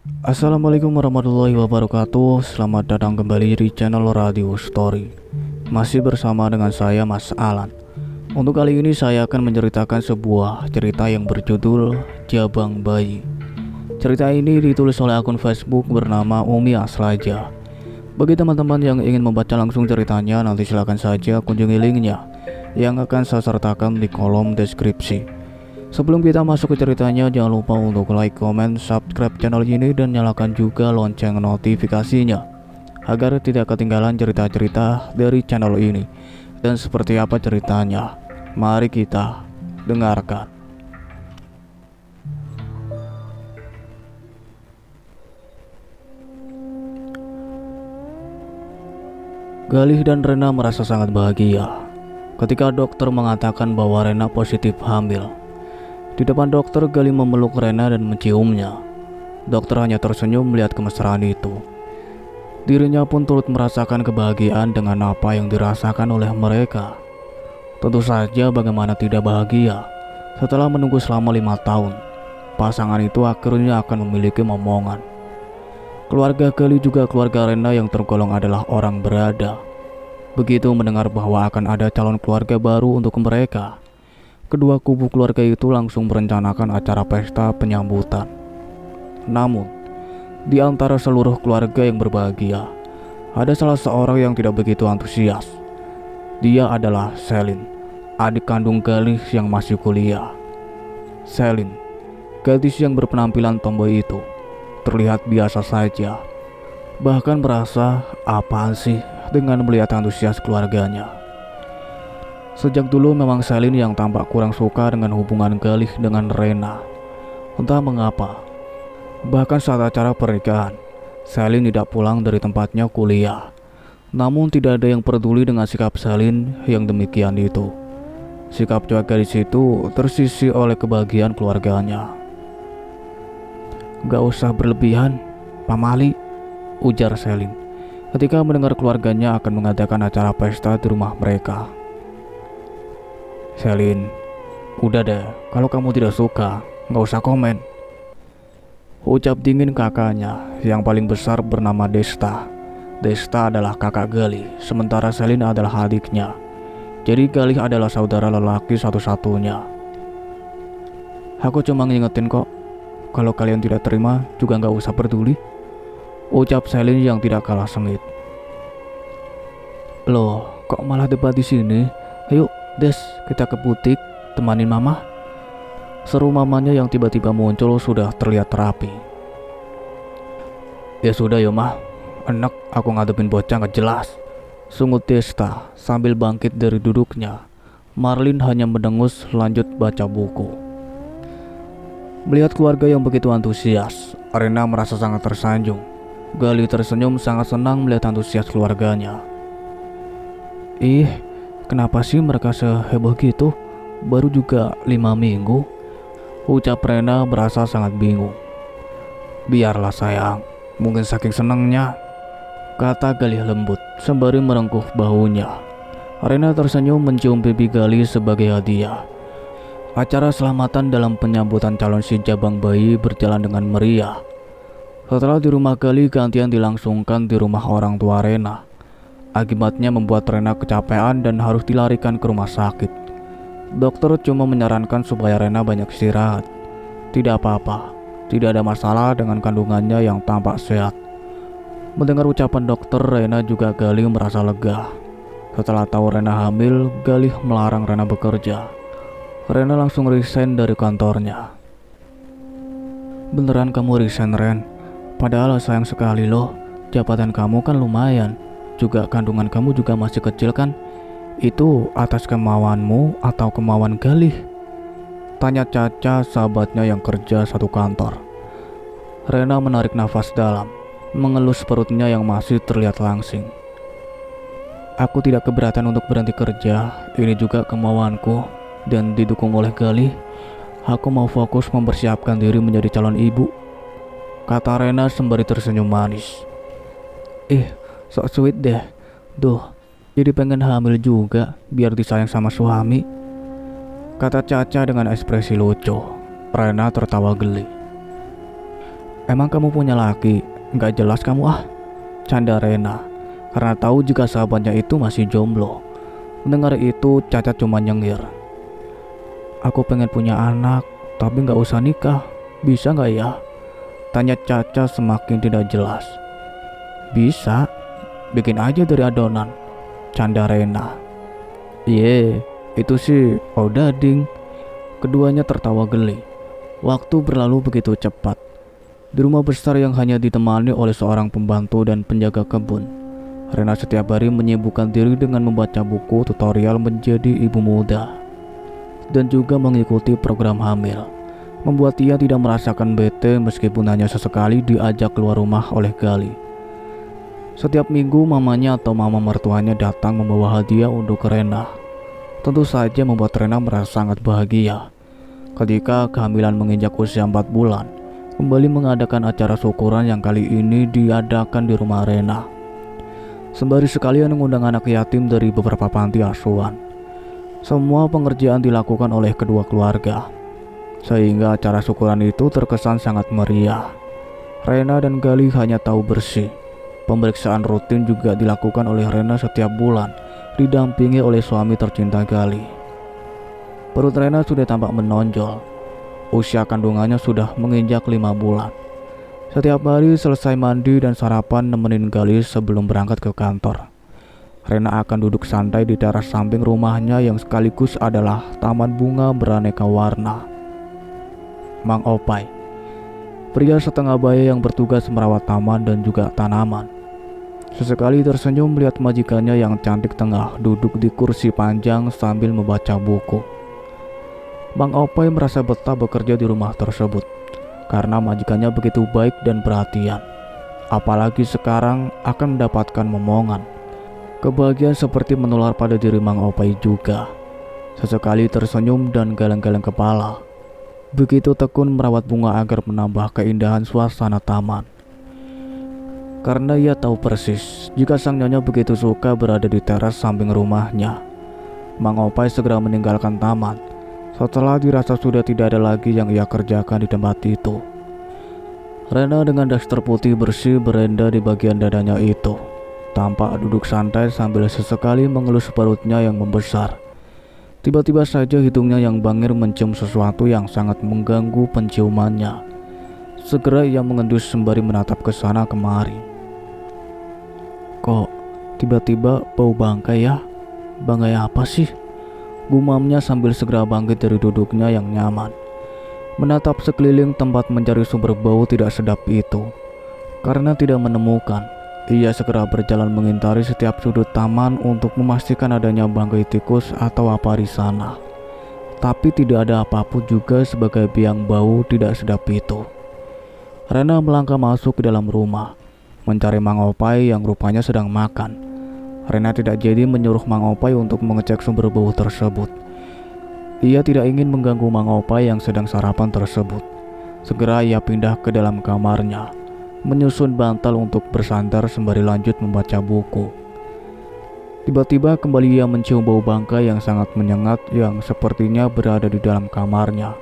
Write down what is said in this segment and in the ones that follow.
Assalamualaikum warahmatullahi wabarakatuh. Selamat datang kembali di channel Radio Story. Masih bersama dengan saya Mas Alan. Untuk kali ini saya akan menceritakan sebuah cerita yang berjudul Jabang Bayi. Cerita ini ditulis oleh akun Facebook bernama Umi Aslaja. Bagi teman-teman yang ingin membaca langsung ceritanya, nanti silakan saja kunjungi linknya yang akan saya sertakan di kolom deskripsi. Sebelum kita masuk ke ceritanya, jangan lupa untuk like, comment, subscribe channel ini dan nyalakan juga lonceng notifikasinya agar tidak ketinggalan cerita-cerita dari channel ini. Dan seperti apa ceritanya? Mari kita dengarkan. Galih dan Rena merasa sangat bahagia ketika dokter mengatakan bahwa Rena positif hamil. Di depan dokter, Galih memeluk Rena dan menciumnya. Dokter hanya tersenyum melihat kemesraan itu. Dirinya pun turut merasakan kebahagiaan dengan apa yang dirasakan oleh mereka. Tentu saja bagaimana tidak bahagia setelah menunggu selama 5 tahun. Pasangan itu akhirnya akan memiliki momongan. Keluarga Galih juga keluarga Rena yang tergolong adalah orang berada. Begitu mendengar bahwa akan ada calon keluarga baru untuk mereka, kedua kubu keluarga itu langsung merencanakan acara pesta penyambutan. Namun, di antara seluruh keluarga yang berbahagia, ada salah seorang yang tidak begitu antusias. Dia adalah Selin, adik kandung Galih yang masih kuliah. Selin, gadis yang berpenampilan tomboy itu, terlihat biasa saja. Bahkan merasa apaan sih dengan melihat antusias keluarganya. Sejak dulu memang Selin yang tampak kurang suka dengan hubungan Galih dengan Rena. Entah mengapa, bahkan saat acara pernikahan, Selin tidak pulang dari tempatnya kuliah. Namun tidak ada yang peduli dengan sikap Selin yang demikian itu. Sikap cuek gadis itu tersisi oleh kebahagiaan keluarganya. "Gak usah berlebihan, Pak Mali," ujar Selin ketika mendengar keluarganya akan mengadakan acara pesta di rumah mereka. "Selin, udah deh, kalau kamu tidak suka, gak usah komen," ucap dingin kakaknya yang paling besar bernama Desta. Desta adalah kakak Galih, sementara Selin adalah adiknya. Jadi Galih adalah saudara lelaki satu-satunya. "Aku cuma ngingetin kok, kalau kalian tidak terima juga gak usah peduli," ucap Selin yang tidak kalah sengit. "Loh, kok malah debat di sini? Ayo Des, kita ke butik, temanin mama," seru mamanya yang tiba-tiba muncul sudah terlihat rapi. "Ya sudah ya mah, enak aku ngadepin bocah gak jelas," sungut Desta sambil bangkit dari duduknya. Marlin hanya mendengus lanjut baca buku. Melihat keluarga yang begitu antusias, Rena merasa sangat tersanjung. Galih tersenyum sangat senang melihat antusias keluarganya. "Ih, kenapa sih mereka seheboh gitu? Baru juga 5 minggu," ucap Rena berasa sangat bingung. "Biarlah sayang, mungkin saking senangnya," kata Galih lembut sembari merengkuh bahunya. Rena tersenyum mencium pipi Galih sebagai hadiah. Acara selamatan dalam penyambutan calon si Jabang Bayi berjalan dengan meriah. Setelah di rumah Galih, gantian dilangsungkan di rumah orang tua Rena. Akibatnya membuat Rena kecapean dan harus dilarikan ke rumah sakit. Dokter cuma menyarankan supaya Rena banyak istirahat. Tidak apa-apa, tidak ada masalah dengan kandungannya yang tampak sehat. Mendengar ucapan dokter, Rena juga Galih merasa lega. Setelah tahu Rena hamil, Galih melarang Rena bekerja. Rena langsung resign dari kantornya. "Beneran kamu resign, Ren? Padahal sayang sekali loh, jabatan kamu kan lumayan. Juga kandungan kamu juga masih kecil kan? Itu atas kemauanmu atau kemauan Galih?" tanya Caca, sahabatnya yang kerja satu kantor. Rena menarik nafas dalam, mengelus perutnya yang masih terlihat langsing. "Aku tidak keberatan untuk berhenti kerja, ini juga kemauanku dan didukung oleh Galih. Aku mau fokus mempersiapkan diri menjadi calon ibu," kata Rena sembari tersenyum manis. Sok sweet deh. Duh, jadi pengen hamil juga biar disayang sama suami," kata Caca dengan ekspresi lucu. Rena tertawa geli. Emang kamu punya laki? Nggak jelas kamu ah, canda Rena. Karena tahu jika sahabatnya itu masih jomblo. Mendengar itu, Caca cuma nyengir. Aku pengen punya anak, tapi nggak usah nikah. Bisa nggak ya? Tanya Caca semakin tidak jelas. Bisa, bikin aja dari adonan, canda Rena. Iya, itu sih udah ding. Keduanya tertawa geli. Waktu berlalu begitu cepat. Di rumah besar yang hanya ditemani oleh seorang pembantu dan penjaga kebun, Rena setiap hari menyibukkan diri dengan membaca buku tutorial menjadi ibu muda dan juga mengikuti program hamil. Membuat ia tidak merasakan bete meskipun hanya sesekali diajak keluar rumah oleh Gali. Setiap minggu mamanya atau mama mertuanya datang membawa hadiah untuk Rena. Tentu saja membuat Rena merasa sangat bahagia. Ketika kehamilan menginjak usia 4 bulan, kembali mengadakan acara syukuran yang kali ini diadakan di rumah Rena. Sembari sekalian mengundang anak yatim dari beberapa panti asuhan. Semua pengerjaan dilakukan oleh kedua keluarga, sehingga acara syukuran itu terkesan sangat meriah. Rena dan Gali hanya tahu bersih. Pemeriksaan rutin juga dilakukan oleh Rena setiap bulan, didampingi oleh suami tercinta Gali. Perut Rena sudah tampak menonjol. Usia kandungannya sudah menginjak 5 bulan. Setiap hari selesai mandi dan sarapan nemenin Gali sebelum berangkat ke kantor. Rena akan duduk santai di teras samping rumahnya yang sekaligus adalah taman bunga beraneka warna. Mang Opai, pria setengah baya yang bertugas merawat taman dan juga tanaman, sesekali tersenyum melihat majikannya yang cantik tengah duduk di kursi panjang sambil membaca buku. Mang Opai merasa betah bekerja di rumah tersebut karena majikannya begitu baik dan perhatian. Apalagi sekarang akan mendapatkan momongan. Kebahagiaan seperti menular pada diri Mang Opai juga. Sesekali tersenyum dan geleng-geleng kepala. Begitu tekun merawat bunga agar menambah keindahan suasana taman. Karena ia tahu persis jika sang nyonya begitu suka berada di teras samping rumahnya. Mang Opai segera meninggalkan taman setelah dirasa sudah tidak ada lagi yang ia kerjakan di tempat itu. Rena dengan daster putih bersih berenda di bagian dadanya itu, tampak duduk santai sambil sesekali mengelus perutnya yang membesar. Tiba-tiba saja hidungnya yang bangir mencium sesuatu yang sangat mengganggu penciumannya. Segera ia mengendus sembari menatap ke sana kemari. Kok tiba-tiba bau bangkai ya? Bangkai apa sih? Gumamnya sambil segera bangkit dari duduknya yang nyaman. Menatap sekeliling tempat mencari sumber bau tidak sedap itu. Karena tidak menemukan, ia segera berjalan mengintari setiap sudut taman untuk memastikan adanya bangkai tikus atau apa di sana. Tapi tidak ada apapun juga sebagai biang bau tidak sedap itu. Rena melangkah masuk ke dalam rumah, mencari Mang Opai yang rupanya sedang makan. Rena tidak jadi menyuruh Mang Opai untuk mengecek sumber bau tersebut. Ia tidak ingin mengganggu Mang Opai yang sedang sarapan tersebut. Segera ia pindah ke dalam kamarnya, menyusun bantal untuk bersandar sembari lanjut membaca buku. Tiba-tiba kembali ia mencium bau bangkai yang sangat menyengat yang sepertinya berada di dalam kamarnya.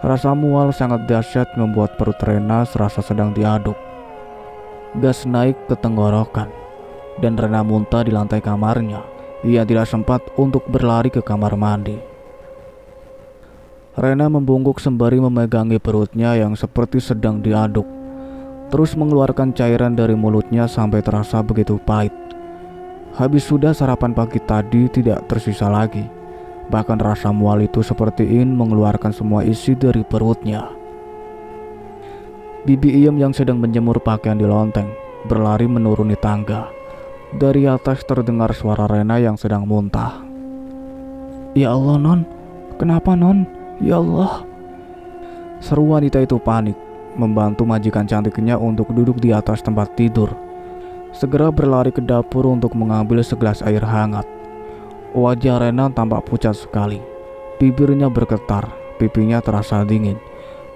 Rasa mual sangat dahsyat membuat perut Rena serasa sedang diaduk. Gas naik ke tenggorokan dan Rena muntah di lantai kamarnya. Ia tidak sempat untuk berlari ke kamar mandi. Rena membungkuk sembari memegangi perutnya yang seperti sedang diaduk, terus mengeluarkan cairan dari mulutnya sampai terasa begitu pahit. Habis sudah sarapan pagi tadi tidak tersisa lagi. Bahkan rasa mual itu seperti ingin mengeluarkan semua isi dari perutnya. Bibi Iem yang sedang menjemur pakaian di lonteng berlari menuruni tangga. Dari atas terdengar suara Rena yang sedang muntah. Ya Allah non, kenapa non? Ya Allah. Seru wanita itu panik, membantu majikan cantiknya untuk duduk di atas tempat tidur. Segera berlari ke dapur untuk mengambil segelas air hangat. Wajah Rena tampak pucat sekali. Bibirnya bergetar, pipinya terasa dingin.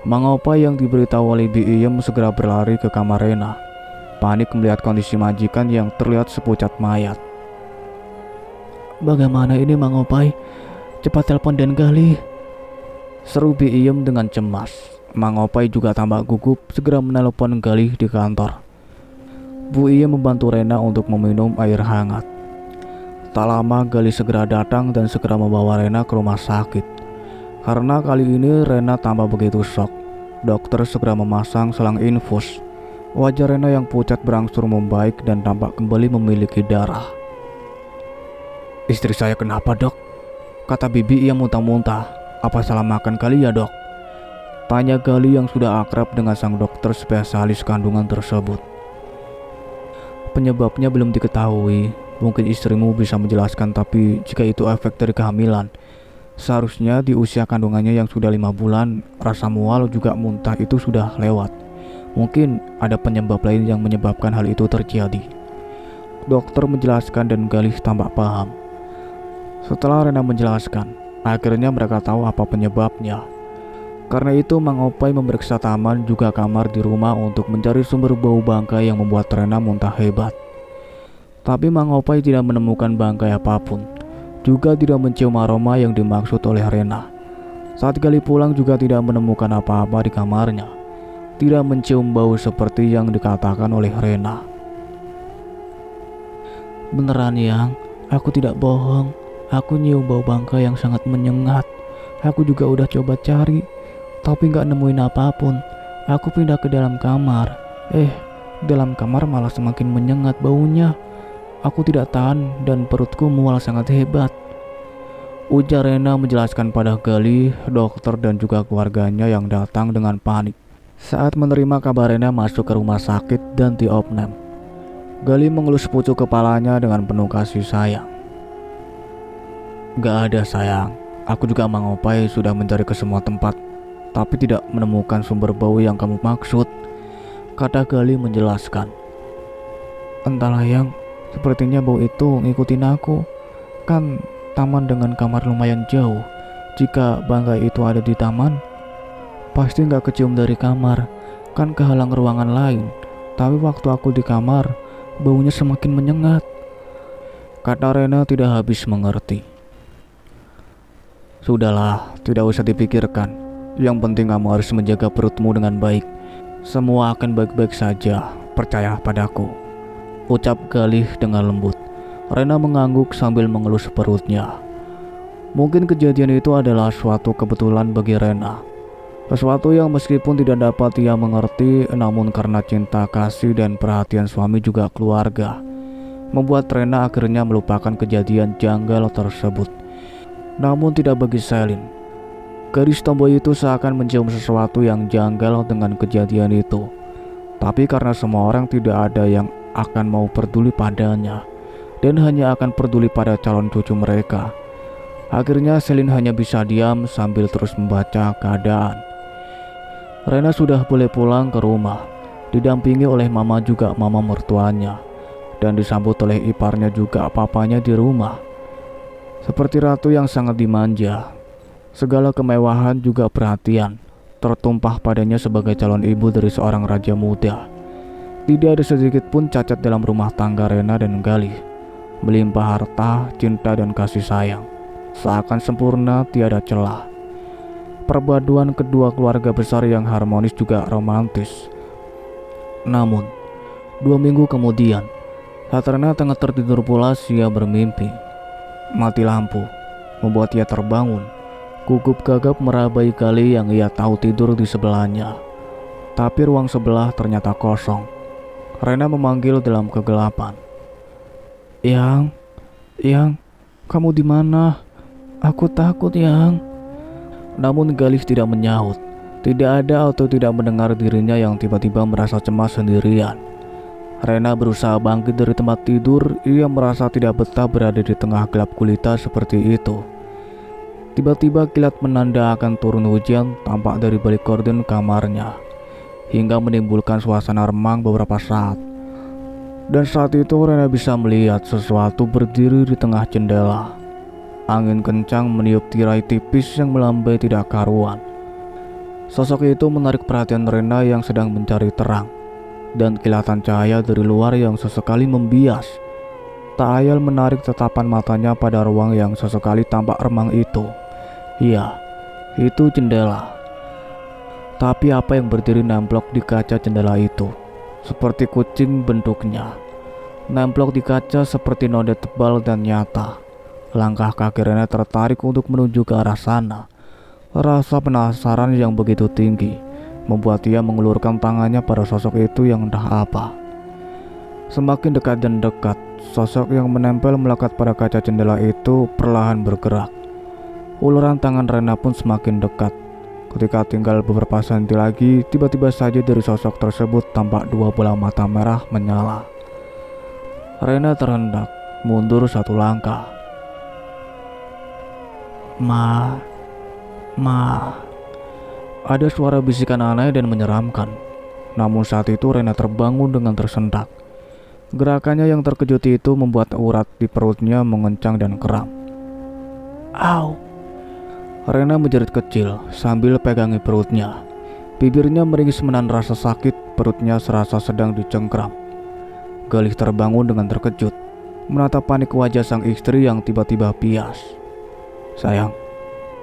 Mang Opai yang diberitahu oleh Bi Iem segera berlari ke kamar Rena. Panik melihat kondisi majikan yang terlihat sepucat mayat. Bagaimana ini Mang Opai? Cepat telepon Den Gali, seru Bi Iem dengan cemas. Mang Opai juga tampak gugup segera menelepon Galih di kantor. Bu Iya membantu Rena untuk meminum air hangat. Tak lama Galih segera datang dan segera membawa Rena ke rumah sakit. Karena kali ini Rena tambah begitu shock, dokter segera memasang selang infus. Wajah Rena yang pucat berangsur membaik dan tampak kembali memiliki darah. "Istri saya kenapa, Dok?" kata Bibi yang muntah-muntah. "Apa salah makan kali ya, Dok?" tanya Galih yang sudah akrab dengan sang dokter spesialis kandungan tersebut. "Penyebabnya belum diketahui. Mungkin istrimu bisa menjelaskan, tapi jika itu efek dari kehamilan, seharusnya di usia kandungannya yang sudah 5 bulan, rasa mual juga muntah itu sudah lewat. Mungkin ada penyebab lain yang menyebabkan hal itu terjadi." Dokter menjelaskan dan Galih tampak paham. Setelah Rena menjelaskan, akhirnya mereka tahu apa penyebabnya. Karena itu Mang Opai memeriksa taman juga kamar di rumah untuk mencari sumber bau bangkai yang membuat Rena muntah hebat. Tapi Mang Opai tidak menemukan bangkai apapun, juga tidak mencium aroma yang dimaksud oleh Rena. Saat Galih pulang juga tidak menemukan apa-apa di kamarnya, tidak mencium bau seperti yang dikatakan oleh Rena. "Beneran, Yang, aku tidak bohong. Aku nyium bau bangkai yang sangat menyengat. Aku juga udah coba cari, tapi gak nemuin apapun. Aku pindah ke dalam kamar. Dalam kamar malah semakin menyengat baunya. Aku tidak tahan dan perutku mual sangat hebat," ujar Rena menjelaskan pada Galih, dokter dan juga keluarganya yang datang dengan panik saat menerima kabar Rena masuk ke rumah sakit dan diopnam. Galih mengelus pucuk kepalanya dengan penuh kasih sayang. "Gak ada, sayang. Aku juga Mang Opai sudah mencari ke semua tempat, tapi tidak menemukan sumber bau yang kamu maksud," kata Galih menjelaskan. "Entahlah, Yang, sepertinya bau itu ngikutin aku. Kan taman dengan kamar lumayan jauh. Jika bangkai itu ada di taman, pasti gak kecium dari kamar, kan kehalang ruangan lain. Tapi waktu aku di kamar, baunya semakin menyengat," kata Rena tidak habis mengerti. "Sudahlah, tidak usah dipikirkan. Yang penting kamu harus menjaga perutmu dengan baik. Semua akan baik-baik saja, percaya padaku," ucap Galih dengan lembut. Rena mengangguk sambil mengelus perutnya. Mungkin kejadian itu adalah suatu kebetulan bagi Rena. Sesuatu yang meskipun tidak dapat ia mengerti, namun karena cinta kasih dan perhatian suami juga keluarga, membuat Rena akhirnya melupakan kejadian janggal tersebut. Namun tidak bagi Selin. Gadis tomboy itu seakan mencium sesuatu yang janggal dengan kejadian itu. Tapi karena semua orang tidak ada yang akan mau peduli padanya, dan hanya akan peduli pada calon cucu mereka, akhirnya Selin hanya bisa diam sambil terus membaca keadaan. Rena sudah boleh pulang ke rumah, didampingi oleh mama juga mama mertuanya, dan disambut oleh iparnya juga papanya di rumah. Seperti ratu yang sangat dimanja, segala kemewahan juga perhatian tertumpah padanya sebagai calon ibu dari seorang raja muda. Tidak ada sedikit pun cacat dalam rumah tangga Rena dan Galih. Melimpah harta, cinta dan kasih sayang, seakan sempurna tiada celah. Perpaduan kedua keluarga besar yang harmonis juga romantis. Namun 2 minggu kemudian, saat Rena tengah tertidur pulas, ia bermimpi. Mati lampu membuat ia terbangun. Gugup gagap merabai Galih yang ia tahu tidur di sebelahnya. Tapi ruang sebelah ternyata kosong. Rena memanggil dalam kegelapan. Yang, kamu di mana? Aku takut, Yang." Namun Galih tidak menyahut. Tidak ada atau tidak mendengar dirinya yang tiba-tiba merasa cemas sendirian. Rena berusaha bangkit dari tempat tidur. Ia merasa tidak betah berada di tengah gelap gulita seperti itu. Tiba-tiba kilat menanda akan turun hujan tampak dari balik gorden kamarnya, hingga menimbulkan suasana remang beberapa saat. Dan saat itu Rena bisa melihat sesuatu berdiri di tengah jendela. Angin kencang meniup tirai tipis yang melambai tidak karuan. Sosok itu menarik perhatian Rena yang sedang mencari terang, dan kilatan cahaya dari luar yang sesekali membias. Tak ayal menarik tatapan matanya pada ruang yang sesekali tampak remang itu. Iya, itu jendela. Tapi apa yang berdiri nemplok di kaca jendela itu? Seperti kucing bentuknya. Nemplok di kaca seperti noda tebal dan nyata. Langkah kaki Rena tertarik untuk menuju ke arah sana. Rasa penasaran yang begitu tinggi membuat ia mengulurkan tangannya pada sosok itu yang entah apa. Semakin dekat dan dekat, sosok yang menempel melekat pada kaca jendela itu perlahan bergerak. Uluran tangan Rena pun semakin dekat. Ketika tinggal beberapa senti lagi, tiba-tiba saja dari sosok tersebut tampak dua bola mata merah menyala. Rena terhendak mundur satu langkah. Ma. Ada suara bisikan aneh dan menyeramkan. Namun saat itu Rena terbangun dengan tersentak. Gerakannya yang terkejut itu membuat urat di perutnya mengencang dan kram. Au! Rena menjerit kecil sambil pegangi perutnya. Bibirnya meringis menahan rasa sakit, perutnya serasa sedang dicengkram. Galih terbangun dengan terkejut, menatap panik wajah sang istri yang tiba-tiba pias. Sayang,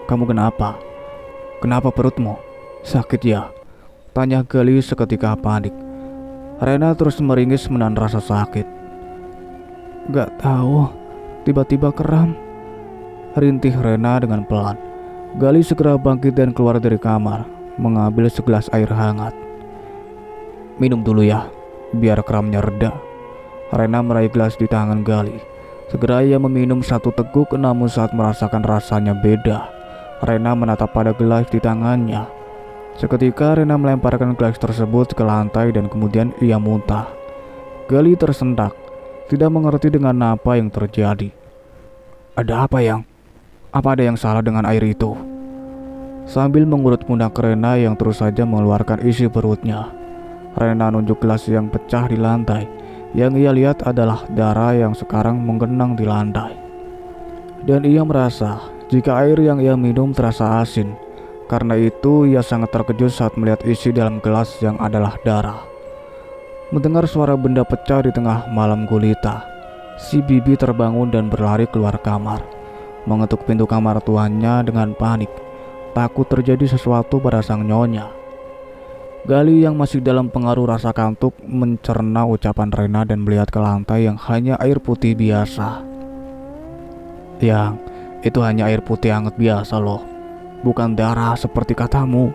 kamu kenapa? Kenapa perutmu? Sakit ya? Tanya Galih seketika panik. Rena terus meringis menahan rasa sakit. Gak tahu, tiba-tiba kram. Rintih Rena dengan pelan. Galih segera bangkit dan keluar dari kamar, mengambil segelas air hangat. Minum dulu ya, biar kramnya reda. Rena meraih gelas di tangan Galih. Segera ia meminum satu teguk, namun saat merasakan rasanya beda. Rena menatap pada gelas di tangannya. Seketika Rena melemparkan gelas tersebut ke lantai dan kemudian ia muntah. Galih tersentak, tidak mengerti dengan apa yang terjadi. Ada apa yang? Apa ada yang salah dengan air itu? Sambil mengurut pundak Rena yang terus saja mengeluarkan isi perutnya, Rena nunjuk gelas yang pecah di lantai. Yang ia lihat adalah darah yang sekarang menggenang di lantai. Dan ia merasa jika air yang ia minum terasa asin. Karena itu ia sangat terkejut saat melihat isi dalam gelas yang adalah darah. Mendengar suara benda pecah di tengah malam gulita, si Bibi terbangun dan berlari keluar kamar, mengetuk pintu kamar tuannya dengan panik, takut terjadi sesuatu pada sang nyonya. Galih yang masih dalam pengaruh rasa kantuk mencerna ucapan Rena dan melihat ke lantai yang hanya air putih biasa. Yang itu hanya air putih hangat biasa loh, bukan darah seperti katamu.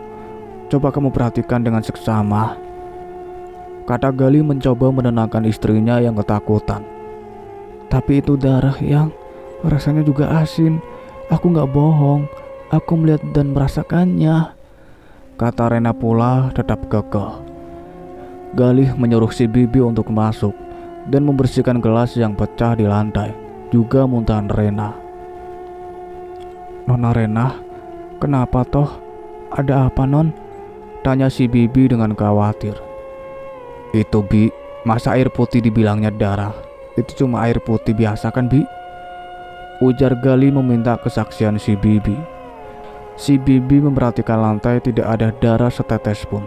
Coba kamu perhatikan dengan seksama, kata Galih mencoba menenangkan istrinya yang ketakutan. Tapi itu darah yang rasanya juga asin. Aku gak bohong, aku melihat dan merasakannya, kata Rena pula tetap kekeh. Galih menyuruh si Bibi untuk masuk dan membersihkan gelas yang pecah di lantai, juga muntahan Rena. Nona Rena, kenapa toh? Ada apa non? Tanya si Bibi dengan khawatir. Itu Bi, masa air putih dibilangnya darah? Itu cuma air putih biasa kan Bi? Ujar Galih meminta kesaksian si Bibi. Si Bibi memperhatikan lantai, tidak ada darah setetes pun.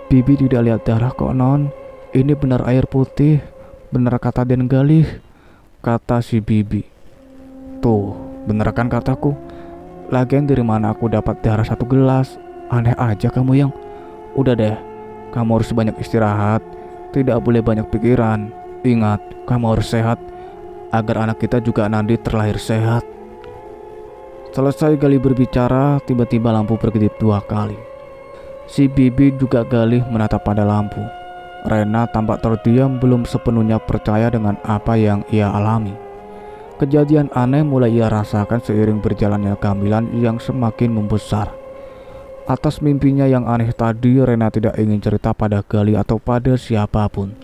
Bibi tidak lihat darah kok non, ini benar air putih, benar kata Den Galih, kata si Bibi. Tuh, bener kan kataku? Lagian dari mana aku dapat darah satu gelas? Aneh aja kamu yang. Udah deh, kamu harus banyak istirahat, tidak boleh banyak pikiran. Ingat, kamu harus sehat, agar anak kita juga nanti terlahir sehat. Selesai Galih berbicara, tiba-tiba lampu berkedip 2 kali. Si Bibi juga Galih menatap pada lampu. Rena tampak terdiam, belum sepenuhnya percaya dengan apa yang ia alami. Kejadian aneh mulai ia rasakan seiring berjalannya kehamilan yang semakin membesar. Atas mimpinya yang aneh tadi, Rena tidak ingin cerita pada Galih atau pada siapapun.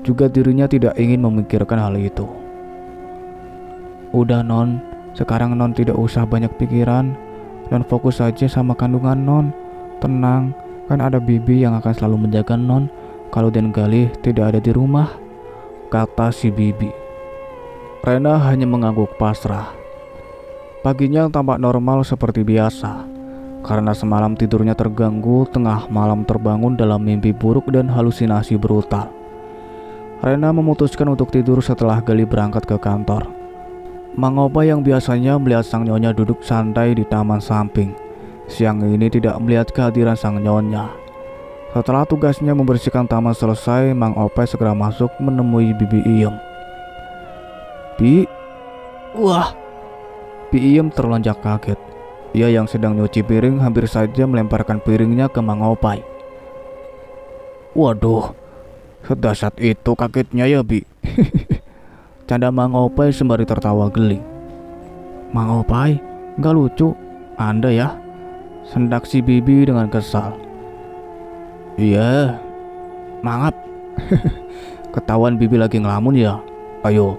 Juga dirinya tidak ingin memikirkan hal itu. Udah non, sekarang non tidak usah banyak pikiran dan fokus saja sama kandungan non. Tenang, kan ada Bibi yang akan selalu menjaga non kalau Den Galih tidak ada di rumah, kata si Bibi. Rena hanya mengangguk pasrah. Paginya tampak normal seperti biasa. Karena semalam tidurnya terganggu, tengah malam terbangun dalam mimpi buruk dan halusinasi brutal. Rena memutuskan untuk tidur setelah Galih berangkat ke kantor. Mang Opa yang biasanya melihat sang nyonya duduk santai di taman samping, siang ini tidak melihat kehadiran sang nyonya. Setelah tugasnya membersihkan taman selesai, Mang Opai segera masuk menemui Bibi Iem. Bi, wah, Bi Iem terlonjak kaget. Ia yang sedang nyuci piring hampir saja melemparkan piringnya ke Mang Opai. Waduh, sedahsyat itu kagetnya ya, Bi. Canda Mang Opai sembari tertawa geli. Mang Opai, gak lucu, Anda ya? Sendak si Bibi dengan kesal. Iya, mangap. Ketahuan Bibi lagi ngelamun ya. Ayo,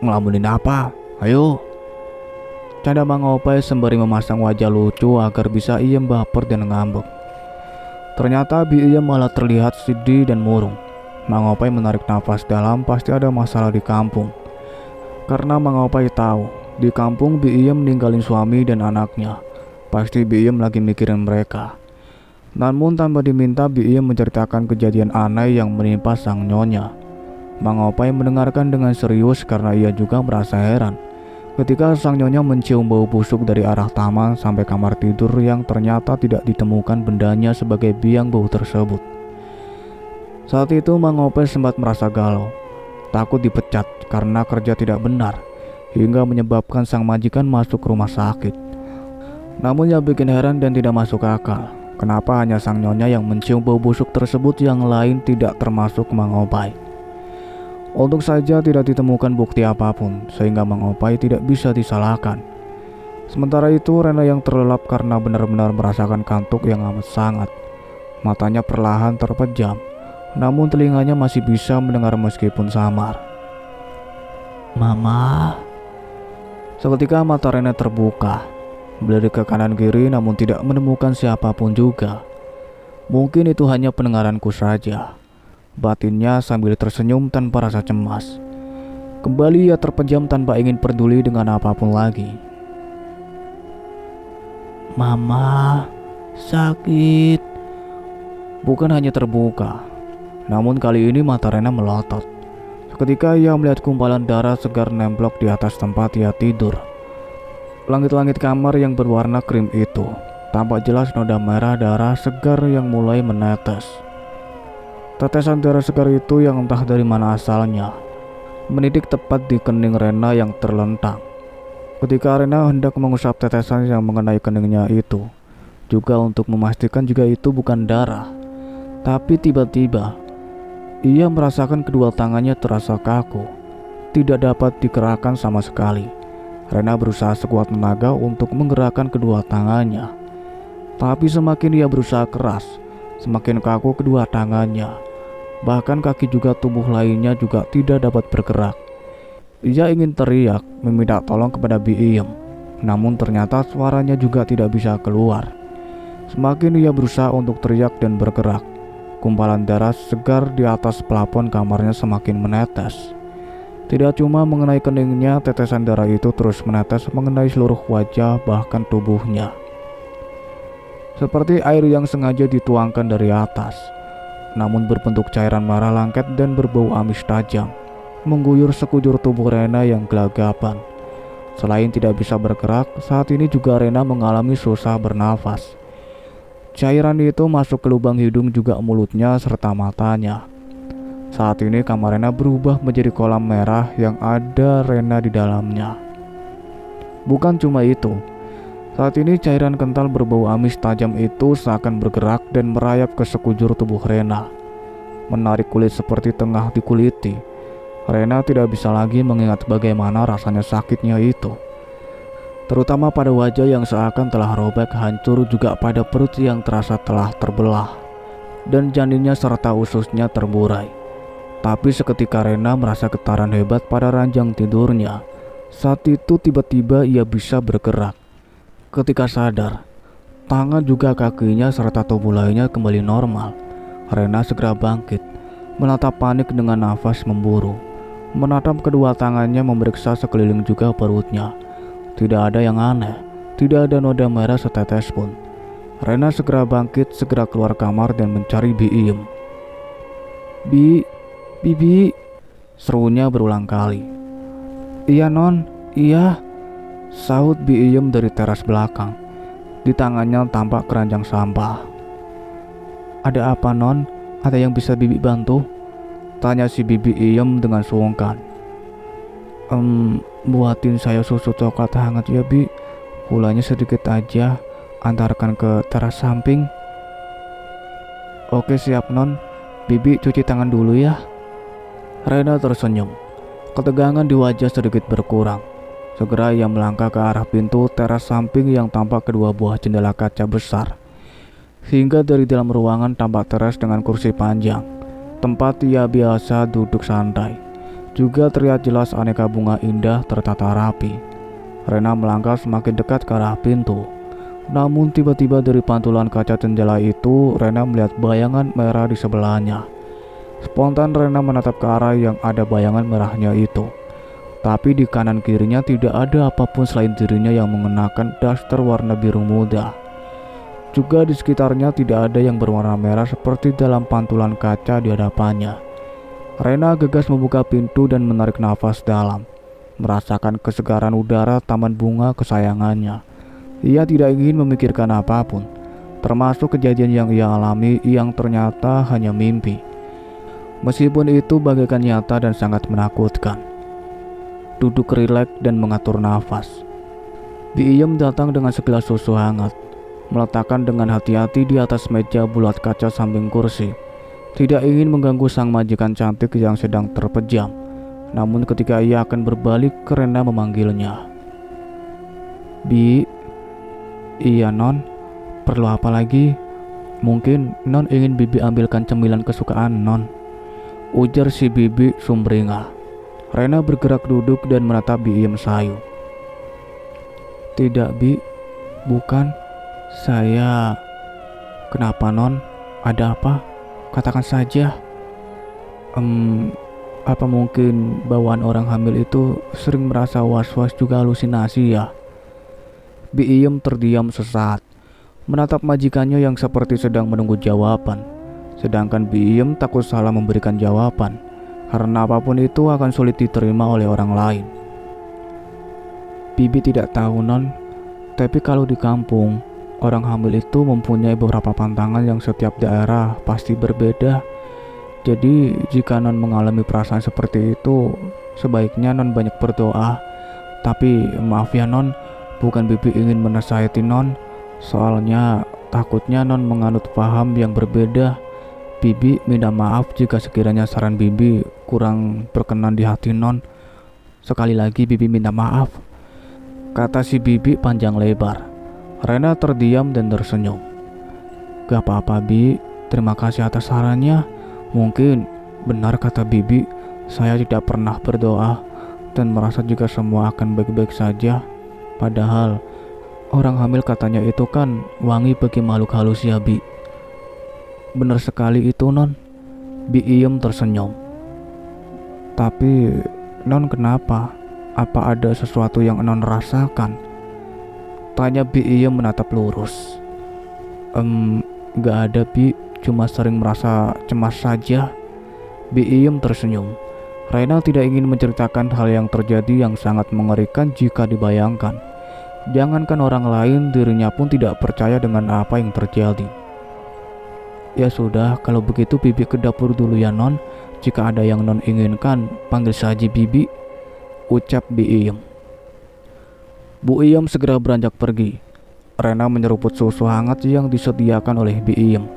ngelamunin apa? Ayo. Canda Mang Opai sembari memasang wajah lucu agar bisa Iem baper dan ngambek. Ternyata Bi Iem malah terlihat sedih dan murung. Mang Opai menarik nafas dalam, pasti ada masalah di kampung. Karena Mang Opai tahu, di kampung Bi Iem meninggalin suami dan anaknya. Pasti Bi Iem lagi mikirin mereka. Namun tanpa diminta, Bi Iem menceritakan kejadian aneh yang menimpa sang nyonya. Mang Opai mendengarkan dengan serius karena ia juga merasa heran ketika sang nyonya mencium bau busuk dari arah taman sampai kamar tidur yang ternyata tidak ditemukan bendanya sebagai biang bau tersebut. Saat itu Mang Opai sempat merasa galau, takut dipecat karena kerja tidak benar, hingga menyebabkan sang majikan masuk rumah sakit. Namun yang bikin heran dan tidak masuk akal, kenapa hanya sang nyonya yang mencium bau busuk tersebut, yang lain tidak termasuk Mang Opai. Untuk saja tidak ditemukan bukti apapun, sehingga Mang Opai tidak bisa disalahkan. Sementara itu Rena yang terlelap karena benar-benar merasakan kantuk yang amat sangat. Matanya perlahan terpejam, namun telinganya masih bisa mendengar meskipun samar. Mama. Seketika mata Rena terbuka, melirik ke kanan kiri namun tidak menemukan siapapun juga. Mungkin itu hanya pendengaranku saja, batinnya sambil tersenyum tanpa rasa cemas. Kembali ia terpejam tanpa ingin peduli dengan apapun lagi. Mama, sakit. Bukan hanya terbuka, namun kali ini mata Rena melotot. Seketika ia melihat gumpalan darah segar nemplok di atas tempat ia tidur. Langit-langit kamar yang berwarna krim itu tampak jelas noda merah darah segar yang mulai menetes. Tetesan darah segar itu yang entah dari mana asalnya menitik tepat di kening Rena yang terlentang. Ketika Rena hendak mengusap tetesan yang mengenai keningnya itu, juga untuk memastikan jika itu bukan darah, tapi tiba-tiba ia merasakan kedua tangannya terasa kaku, tidak dapat digerakkan sama sekali. Rena berusaha sekuat tenaga untuk menggerakkan kedua tangannya, tapi semakin ia berusaha keras, semakin kaku kedua tangannya. Bahkan kaki juga tubuh lainnya juga tidak dapat bergerak. Ia ingin teriak, meminta tolong kepada Bi Iem, namun ternyata suaranya juga tidak bisa keluar. Semakin ia berusaha untuk teriak dan bergerak, gumpalan darah segar di atas plafon kamarnya semakin menetes. Tidak cuma mengenai keningnya, tetesan darah itu terus menetes mengenai seluruh wajah bahkan tubuhnya. Seperti air yang sengaja dituangkan dari atas, namun berbentuk cairan merah langket dan berbau amis tajam, mengguyur sekujur tubuh Rena yang gelagapan. Selain tidak bisa bergerak, saat ini juga Rena mengalami susah bernafas. Cairan itu masuk ke lubang hidung juga mulutnya serta matanya. Saat ini kamar Rena berubah menjadi kolam merah yang ada Rena di dalamnya. Bukan cuma itu, saat ini cairan kental berbau amis tajam itu seakan bergerak dan merayap ke sekujur tubuh Rena, menarik kulit seperti tengah dikuliti. Rena tidak bisa lagi mengingat bagaimana rasanya sakitnya itu, terutama pada wajah yang seakan telah robek hancur, juga pada perut yang terasa telah terbelah, dan janinnya serta ususnya terburai. Tapi seketika Rena merasa getaran hebat pada ranjang tidurnya. Saat itu tiba-tiba ia bisa bergerak. Ketika sadar, tangan juga kakinya serta tubuh lainnya kembali normal. Rena segera bangkit, menatap panik dengan nafas memburu. Menatap kedua tangannya, memeriksa sekeliling juga perutnya. Tidak ada yang aneh, tidak ada noda merah setetes pun. Rena segera bangkit, segera keluar kamar dan mencari Bi Iem. Bibi, serunya berulang kali. Iya non, iya, sahut Bi Iem dari teras belakang. Di tangannya tampak keranjang sampah. "Ada apa, Non? Ada yang bisa Bibi bantu?" tanya si Bibi Iem dengan sungkan. Buatin saya susu coklat hangat ya, Bi. Gulanya sedikit aja. Antarkan ke teras samping." "Oke, siap, Non. Bibi cuci tangan dulu ya." Rena tersenyum. Ketegangan di wajah sedikit berkurang. Segera ia melangkah ke arah pintu teras samping yang tampak kedua buah jendela kaca besar. Hingga dari dalam ruangan tampak teras dengan kursi panjang, tempat ia biasa duduk santai. Juga terlihat jelas aneka bunga indah tertata rapi. Rena melangkah semakin dekat ke arah pintu. Namun tiba-tiba dari pantulan kaca jendela itu, Rena melihat bayangan merah di sebelahnya. Spontan Rena menatap ke arah yang ada bayangan merahnya itu. Tapi di kanan kirinya tidak ada apapun selain dirinya yang mengenakan daster warna biru muda. Juga di sekitarnya tidak ada yang berwarna merah seperti dalam pantulan kaca di hadapannya. Rena gegas membuka pintu dan menarik nafas dalam, merasakan kesegaran udara taman bunga kesayangannya. Ia tidak ingin memikirkan apapun, termasuk kejadian yang ia alami yang ternyata hanya mimpi. Meskipun itu bagaikan nyata dan sangat menakutkan. Duduk rileks dan mengatur nafas. Bi Iem datang dengan segelas susu hangat, meletakkan dengan hati-hati di atas meja bulat kaca samping kursi. Tidak ingin mengganggu sang majikan cantik yang sedang terpejam. Namun ketika ia akan berbalik, Rena memanggilnya. "Bi." "Iya, Non. Perlu apa lagi?" "Mungkin Non ingin Bibi ambilkan cemilan kesukaan Non," ujar si Bibi sumringah. Rena bergerak duduk dan menatap Bi Iem sayu. "Tidak, Bi. Bukan. Saya..." "Kenapa, Non? Ada apa? Katakan saja." Apa mungkin bawaan orang hamil itu sering merasa was-was juga halusinasi ya?" Bi Iem terdiam sesaat, menatap majikannya yang seperti sedang menunggu jawaban. Sedangkan Bi Iem takut salah memberikan jawaban, karena apapun itu akan sulit diterima oleh orang lain. "Bibi tidak tahu, Non. Tapi kalau di kampung, orang hamil itu mempunyai beberapa pantangan yang setiap daerah pasti berbeda. Jadi jika Non mengalami perasaan seperti itu, sebaiknya Non banyak berdoa. Tapi maaf ya, Non, bukan Bibi ingin menasihati Non. Soalnya takutnya Non menganut paham yang berbeda. Bibi minta maaf jika sekiranya saran Bibi kurang berkenan di hati Non. Sekali lagi Bibi minta maaf," kata si Bibi panjang lebar. Rena terdiam dan tersenyum. "Gak apa-apa, Bi. Terima kasih atas sarannya. Mungkin benar kata Bibi, saya tidak pernah berdoa dan merasa jika semua akan baik-baik saja. Padahal orang hamil katanya itu kan wangi bagi makhluk halus ya, Bi." "Benar sekali itu, Non." Bi Iem tersenyum. "Tapi Non kenapa? Apa ada sesuatu yang Non rasakan?" tanya Bi Iem menatap lurus. Gak ada, Bi. Cuma sering merasa cemas saja." Bi Iem tersenyum. Rena tidak ingin menceritakan hal yang terjadi yang sangat mengerikan jika dibayangkan. Jangankan orang lain, dirinya pun tidak percaya dengan apa yang terjadi. "Ya sudah, kalau begitu Bibi ke dapur dulu ya, Non. Jika ada yang Non inginkan, panggil saja Bibi," ucap Bi Iem. Bu Iem segera beranjak pergi. Rena menyeruput susu hangat yang disediakan oleh Bi Iem.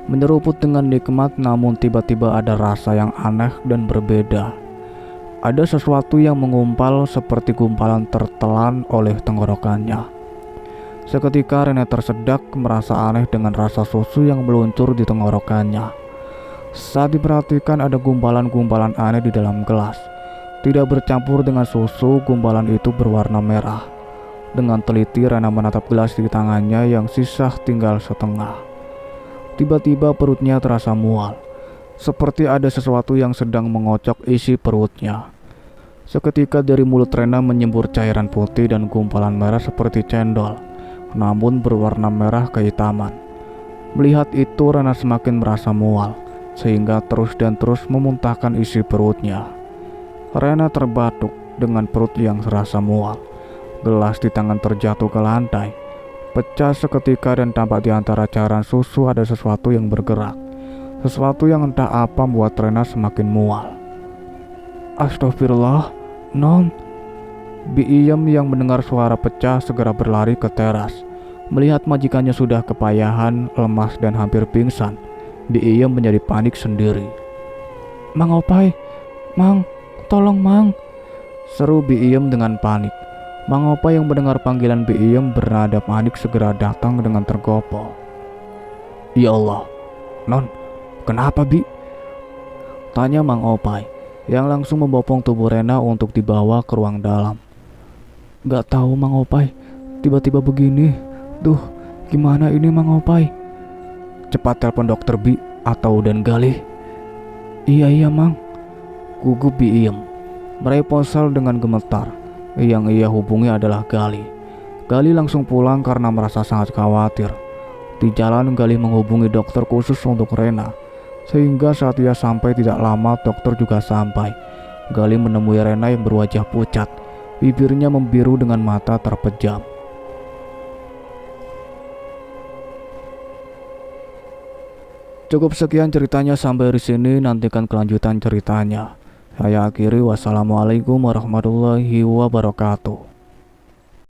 Menyeruput dengan nikmat, namun tiba-tiba ada rasa yang aneh dan berbeda. Ada sesuatu yang mengumpal seperti gumpalan tertelan oleh tenggorokannya. Seketika Rena tersedak, merasa aneh dengan rasa susu yang meluncur di tenggorokannya. Saat diperhatikan ada gumpalan-gumpalan aneh di dalam gelas. Tidak bercampur dengan susu, gumpalan itu berwarna merah. Dengan teliti Rena menatap gelas di tangannya yang sisa tinggal setengah. Tiba-tiba perutnya terasa mual, seperti ada sesuatu yang sedang mengocok isi perutnya. Seketika dari mulut Rena menyembur cairan putih dan gumpalan merah seperti cendol, namun berwarna merah kehitaman. Melihat itu Rena semakin merasa mual, sehingga terus dan terus memuntahkan isi perutnya. Rena terbatuk dengan perut yang serasa mual. Gelas di tangan terjatuh ke lantai. pecah seketika dan tampak di antara cairan susu ada sesuatu yang bergerak. Sesuatu yang entah apa membuat Rena semakin mual. Astagfirullah, Non. Bi Iem yang mendengar suara pecah segera berlari ke teras. Melihat majikannya sudah kepayahan, lemas dan hampir pingsan, Bi Iem menjadi panik sendiri. Mang Opai, Mang, tolong Mang, seru Bi Iem dengan panik. Mang Opai yang mendengar panggilan Bi Iem bernada panik segera datang dengan tergopoh. Ya Allah, Non, kenapa Bi? Tanya Mang Opai yang langsung membopong tubuh Rena untuk dibawa ke ruang dalam. Gak tahu Mang Opai, tiba-tiba begini. Duh, gimana ini Mang Opai? Cepat telepon dokter Bi atau dan Galih. Iya Mang, gugup Bi Iem. Meraih ponsel dengan gemetar. Yang ia hubungi adalah Galih. Galih langsung pulang karena merasa sangat khawatir. Di jalan Galih menghubungi dokter khusus untuk Rena. Sehingga saat ia sampai tidak lama dokter juga sampai. Galih menemui Rena yang berwajah pucat. Bibirnya membiru dengan mata terpejam. Cukup sekian ceritanya sampai di sini, nantikan kelanjutan ceritanya. Saya akhiri, wassalamualaikum warahmatullahi wabarakatuh.